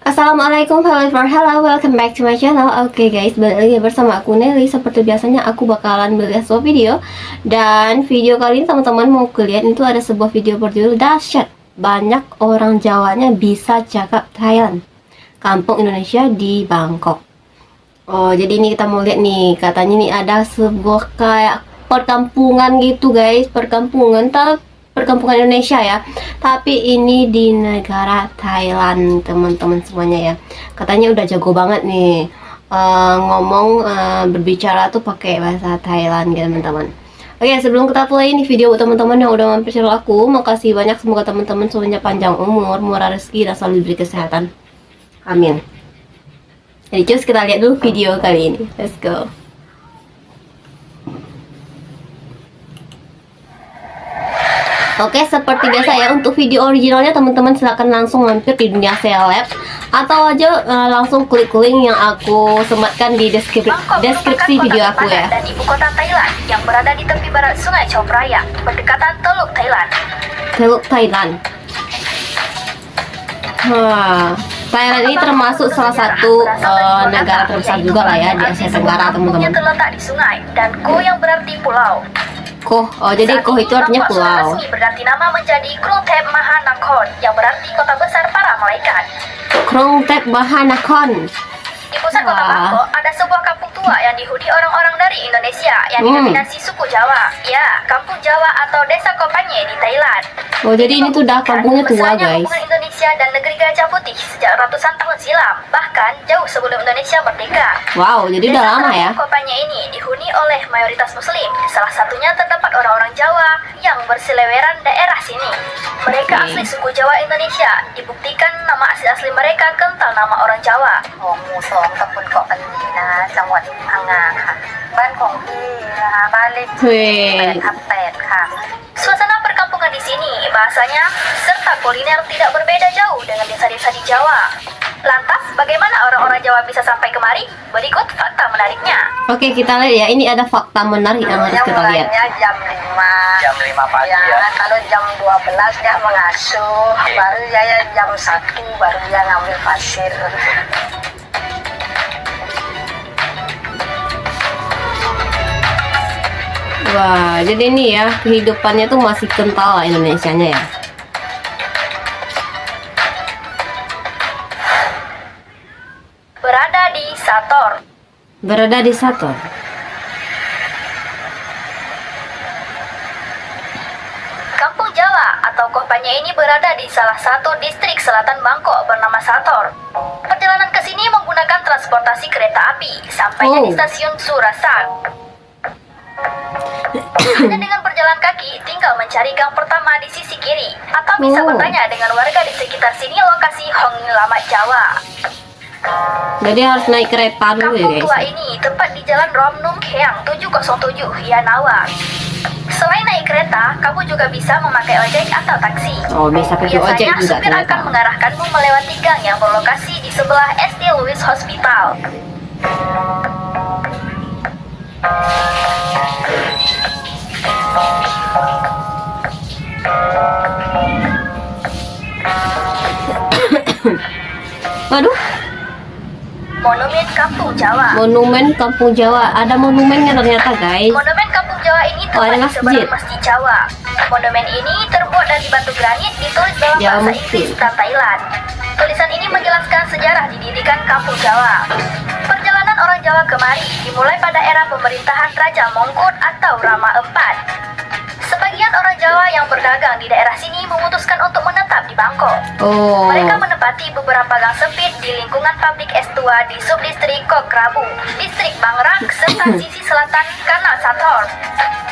Assalamualaikum, hello, welcome back to my channel. Oke guys, balik lagi bersama aku Nelly. Seperti biasanya aku bakalan beli sebuah video. Dan video kali ini teman-teman mau lihat itu ada sebuah video berjudul dahsyat, banyak orang Jawanya bisa cakap Thailand, kampung Indonesia di Bangkok. Oh, jadi ini kita mau lihat nih, katanya nih ada sebuah kayak perkampungan gitu guys, perkampungan Indonesia ya, tapi ini di negara Thailand teman-teman semuanya ya. Katanya udah jago banget nih berbicara tuh pakai bahasa Thailand gitu teman-teman. Oke, sebelum kita play ini video buat teman-teman yang udah mampir channel aku, makasih banyak, semoga teman-teman semuanya panjang umur, murah rezeki, dan selalu diberi kesehatan, amin. Jadi cus kita lihat dulu video kali ini, let's go. Oke, seperti biasa ya, untuk video originalnya teman-teman silahkan langsung mampir di Dunia Seleb atau aja langsung klik link yang aku sematkan di deskripsi video aku ya. Dan ibu kota Thailand yang berada di tepi barat Sungai Chao Phraya, berdekatan Teluk Thailand. Teluk Thailand. Thailand ini termasuk salah satu negara terbesar juga lah ya di Asia Tenggara teman-teman. Terletak di sungai dan Ko yang berarti pulau. Koh, jadi Koh itu artinya pulau. Resmi berganti nama menjadi Krungthep Mahanakhon yang berarti kota besar para malaikat. Krungthep Mahanakhon. Di pusat kota Bangkok ada sebuah kampung tua yang dihuni orang-orang dari Indonesia yang didominasi suku Jawa. Ya, kampung Jawa atau desa Kopanye di Thailand. Oh, jadi ini tuh udah kampungnya tua guys. Hubungan Indonesia dan negeri Gajah Putih sejak ratusan tahun silam, bahkan jauh sebelum Indonesia merdeka. Wow, jadi udah lama ya. Kopanye ini dihuni oleh mayoritas Muslim. Salah satunya terdapat orang-orang Jawa yang berseliweran daerah sini. Mereka asli suku Jawa Indonesia. Dibuktikan nama asli mereka kental nama orang Jawa. ตำบลเกาะปันนีนะคะจังหวัดพังงาค่ะบ้านของพี่นะคะบ้านเลขที่8/8 ค่ะ Suasana perkampungan di sini bahasanya serta kuliner tidak berbeda jauh dengan desa-desa di Jawa. Lantas bagaimana orang-orang Jawa bisa sampai kemari? Berikut fakta menariknya. Oke, kita lihat ya, ini ada fakta menarik yang harus kita lihat. Jam 5 pagi ya. Kalau jam 12 dia mengasuh, baru dia jam 1 baru dia ngambil pasir. Wah, jadi ini ya, kehidupannya tuh masih kental lah Indonesianya ya. Berada di Sator. Berada di Sator. Kampung Jawa atau Kopanye ini berada di salah satu distrik selatan Bangkok bernama Sator. Perjalanan ke sini menggunakan transportasi kereta api sampainya di stasiun Surasak. Hanya dengan berjalan kaki, tinggal mencari gang pertama di sisi kiri, atau bisa bertanya dengan warga di sekitar sini lokasi Hong Lama Jawa. Jadi harus naik kereta dulu ya guys. Kampung tua ini tepat di Jalan Rom Nung Keang 707 Yanawa. Selain naik kereta, kamu juga bisa memakai ojek atau taksi. Oh, bisa pakai ojek Biasanya juga supir ternyata. akan mengarahkanmu melewati gang yang berlokasi di sebelah SD Louis Hospital. Waduh, Monumen Kampung Jawa. monumen Kampung Jawa. Ada monumennya ternyata guys. Monumen Kampung Jawa ini tepat ada di seberang masjid. Masjid Jawa. Monumen ini terbuat dari batu granit, ditulis dalam Jawa bahasa Masjid. Inggris dan Thailand. Tulisan ini menjelaskan sejarah didirikan Kampung Jawa. Perjalanan orang Jawa kemari dimulai pada era pemerintahan Raja Mongkut atau Rama IV. Sebagian orang Jawa yang berdagang di daerah sini memutuskan untuk menetap di Bangkok. Oh, Mereka menempati beberapa gang sempit di lingkungan pabrik S2 di subdistrik Kok Krabu, distrik Bangrak, serta sisi selatan Kanal Sator.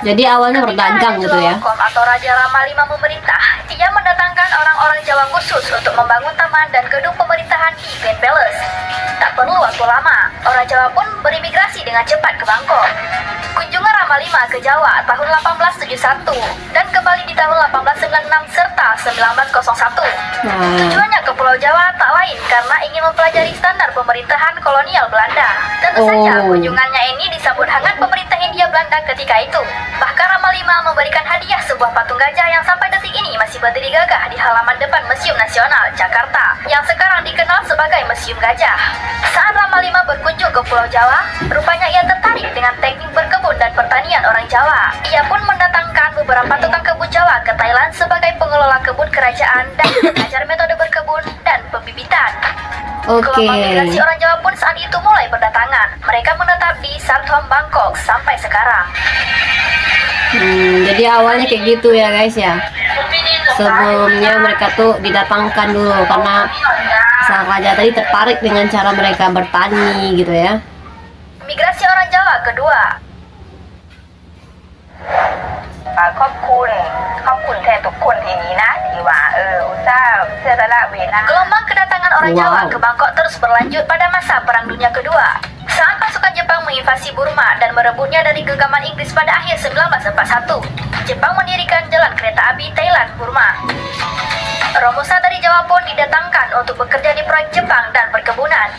jadi awalnya berdagang gitu ya. Kom atau Raja Rama V memerintah, ia mendatangkan orang-orang Jawa khusus untuk membangun taman dan gedung pemerintahan di Grand Palace. Tak perlu waktu lama, orang Jawa pun berimigrasi dengan cepat ke Bangkok. Kunjungan Rama V ke Jawa tahun 1871 dan kembali di tahun 1896 serta 1901. Tujuannya ke Pulau Jawa tak lain karena ingin mempelajari standar pemerintahan kolonial Belanda. Tentu saja kunjungannya ini disambut hangat pemerintah Hindia Belanda ketika itu. Bahkan Rama V memberikan hadiah sebuah patung gajah yang sampai detik ini masih berdiri gagah di halaman depan Museum Nasional Jakarta, yang sekarang dikenal sebagai Museum Gajah. Saat Rama V berkunjung ke Pulau Jawa, rupanya ia tertarik dengan teknik berkebun dan pertanian orang Jawa. Ia pun mendatangkan beberapa tukang kebun Jawa ke Thailand sebagai pengelola kebun kerajaan dan mengajar metode berkebun dan pembibitan. Gelombang migrasi orang Jawa pun saat itu mulai berdatangan. Mereka menetap di Sathom, Bangkok sampai sekarang. Jadi awalnya kayak gitu ya guys ya. Sebelumnya mereka tuh didatangkan dulu karena sang raja tadi tertarik dengan cara mereka bertani gitu ya. Migrasi orang Jawa kedua. ขอบคุณแทนทุกคนที่นี้นะที่ว่าอุตส่าห์เสียสละเวลา Gelombang kedatangan orang Jawa ke Bangkok terus berlanjut pada masa Perang Dunia Kedua. Saat pasukan Jepang menginvasi Burma dan merebutnya dari genggaman Inggris pada akhir 1941, Jepang mendirikan jalan kereta api Thailand-Burma. Romusa dari Jawa pun didatangkan untuk bekerja di proyek Jepang dan perkebunan.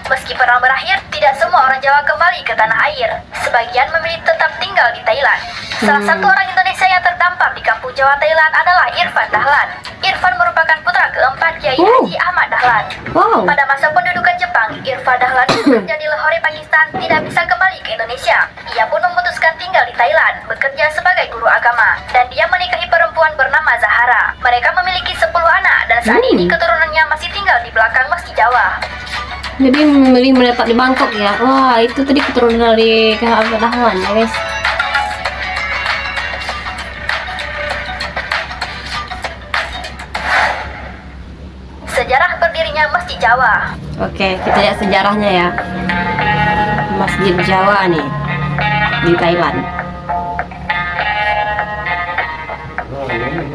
Meski perang berakhir, tidak semua orang Jawa kembali ke tanah air. Sebagian memilih tetap tinggal di Thailand. Salah satu orang Indonesia yang terdampar di kampung Jawa Thailand adalah Irfan Dahlan. Irfan merupakan putra keempat Kiai Haji Ahmad Dahlan. Pada masa pendudukan Jepang, Irfan Dahlan bekerja di Lahore, Pakistan, tidak bisa kembali ke Indonesia. Ia pun memutuskan tinggal di Thailand, bekerja sebagai guru agama. Dan dia menikahi perempuan bernama Zahara. Mereka memiliki 10 anak dan saat ini keturunannya masih tinggal di belakang Masjid Jawa. Jadi memilih menetap di Bangkok ya. Wah, itu tadi keturunan dari Ahmad Dahlan ya guys. Sejarah berdirinya Masjid Jawa. Oke, kita lihat sejarahnya ya. Masjid Jawa nih di Thailand.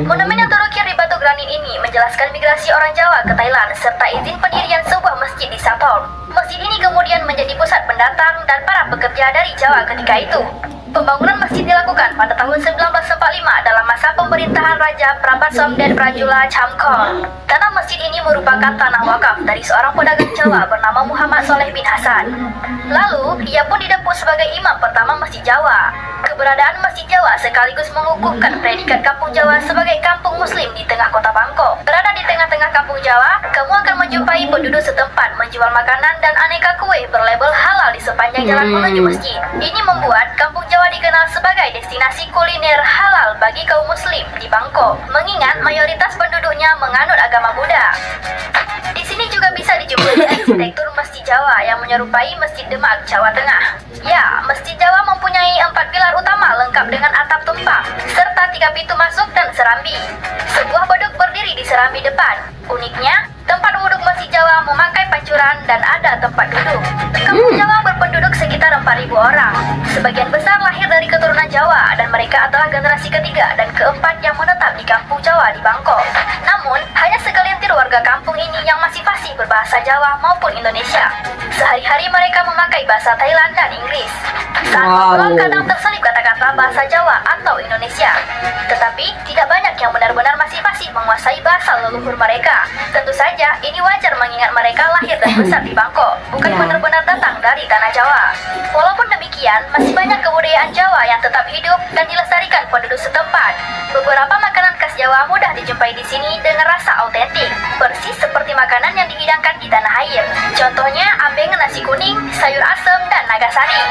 Monumen yang terukir di batu granit ini menjelaskan migrasi orang Jawa ke Thailand serta izin pendirian sebuah masjid di Sathom. Masjid ini kemudian menjadi pusat pendatang dan para pekerja dari Jawa ketika itu. Pembangunan masjid dilakukan pada tahun 1945 dalam masa pemerintahan Raja Prapasomdet Prajula Chamkor. Tanah masjid ini merupakan tanah wakaf dari seorang pedagang Jawa bernama Muhammad Soleh bin Hasan. Lalu, ia pun didapuk sebagai imam pertama Masjid Jawa. Keberadaan Masjid Jawa sekaligus mengukuhkan predikat Kampung Jawa sebagai kampung muslim di tengah kota Bangkok. Berada di tengah-tengah Kampung Jawa, kamu akan menjumpai penduduk setempat menjual makanan dan aneka kue berlabel halal di sepanjang jalan menuju masjid. Ini membuat Kampung Jawa dikenal sebagai destinasi kuliner halal bagi kaum muslim di Bangkok, mengingat mayoritas penduduknya menganut agama Buddha. Di sini juga bisa dijumpai arsitektur Masjid Jawa yang menyerupai Masjid Demak, Jawa Tengah. Ya, Masjid Jawa mempunyai 4 pilar utama lengkap dengan atap tumpang, serta 3 pintu masuk dan serambi. Sebuah beduk berdiri di serambi depan. Uniknya, tempat wuduk Masjid Jawa memakai pancuran dan ada tempat duduk. Kampung Jawa berpenduduk sekitar 4.000 orang. Sebagian besar lahir dari keturunan Jawa dan mereka adalah generasi ketiga dan keempat yang menetap di Kampung Jawa di Bangkok. Namun, hanya segelintir warga kampung ini yang masih fasih berbahasa Jawa maupun Indonesia. Sehari-hari mereka memakai bahasa Thailand dan Inggris. Saat ngobrol kadang terselip kata-kata bahasa Jawa atau Indonesia. Tetapi, tidak banyak yang benar-benar masih fasih menguasai bahasa leluhur mereka. Tentu saja, ini wajar mengingat mereka lahir dan besar di Bangkok, bukan benar-benar datang dari tanah Jawa. Walaupun demikian, masih banyak kebudayaan Jawa yang tetap hidup dan dilestarikan penduduk setempat. Beberapa makanan khas Jawa mudah dijumpai di sini dengan rasa autentik, persis seperti makanan yang dihidangkan di tanah air. Contohnya ambeng nasi kuning, sayur asem, dan naga sari.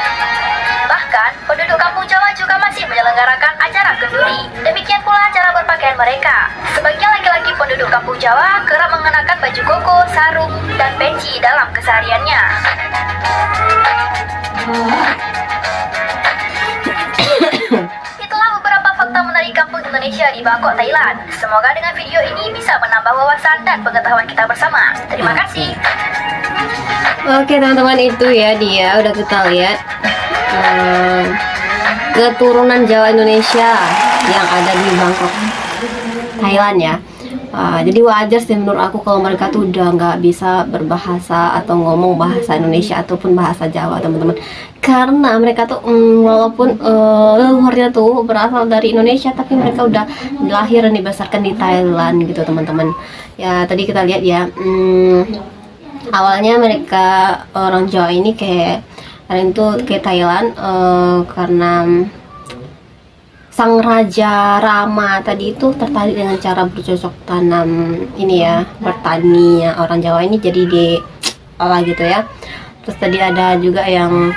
Bahkan, penduduk Kampung Jawa juga masih menyelenggarakan acara kenduri. Demikian pula cara berpakaian mereka. Sebagian laki-laki penduduk Kampung Jawa kerap mengenakan baju koko, sarung, dan peci dalam kesehariannya. Itulah beberapa fakta menarik kampung Indonesia di Bangkok, Thailand. Semoga dengan video ini bisa menambah wawasan dan pengetahuan kita bersama. Terima kasih. Oke teman-teman, itu ya dia udah kita lihat keturunan Jawa Indonesia yang ada di Bangkok, Thailand ya. Jadi wajar sih menurut aku kalau mereka tuh udah nggak bisa berbahasa atau ngomong bahasa Indonesia ataupun bahasa Jawa teman-teman, karena mereka tuh walaupun leluhurnya tuh berasal dari Indonesia, tapi mereka udah lahir dan dibesarkan di Thailand gitu teman-teman. Ya tadi kita lihat ya, awalnya mereka orang Jawa ini kayak ke Thailand karena sang Raja Rama tadi itu tertarik dengan cara bercocok tanam ini ya, bertani ya orang Jawa ini. Jadi lah gitu ya. Terus tadi ada juga yang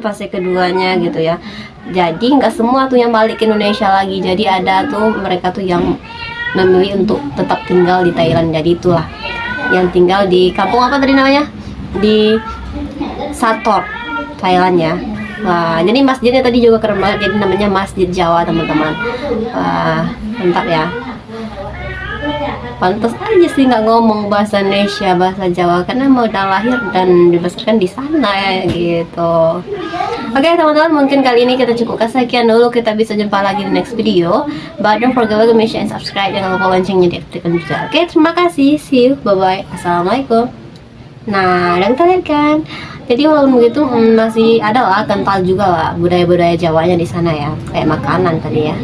fase keduanya gitu ya. Jadi nggak semua tuh yang balik ke Indonesia lagi. Jadi ada tuh mereka tuh yang memilih untuk tetap tinggal di Thailand. Jadi itulah yang tinggal di kampung apa tadi namanya, di Sator, Thailand ya. Wah, jadi masjidnya tadi juga keren banget. Jadi namanya Masjid Jawa teman-teman. Wah, mantap ya. Pantas aja sih nggak ngomong bahasa Indonesia, bahasa Jawa, karena mau udah lahir dan dibesarkan di sana ya gitu. Oke teman-teman, mungkin kali ini kita cukupkan sekian dulu. Kita bisa jumpa lagi di next video. But don't forget to like, share, and subscribe. Jangan lupa loncengnya diaktifkan juga. Oke, terima kasih. See you. Bye bye. Assalamualaikum. Nah, dan kita lihat kan. Jadi walaupun begitu masih ada lah, kental juga lah budaya-budaya Jawanya di sana ya. Kayak makanan tadi ya.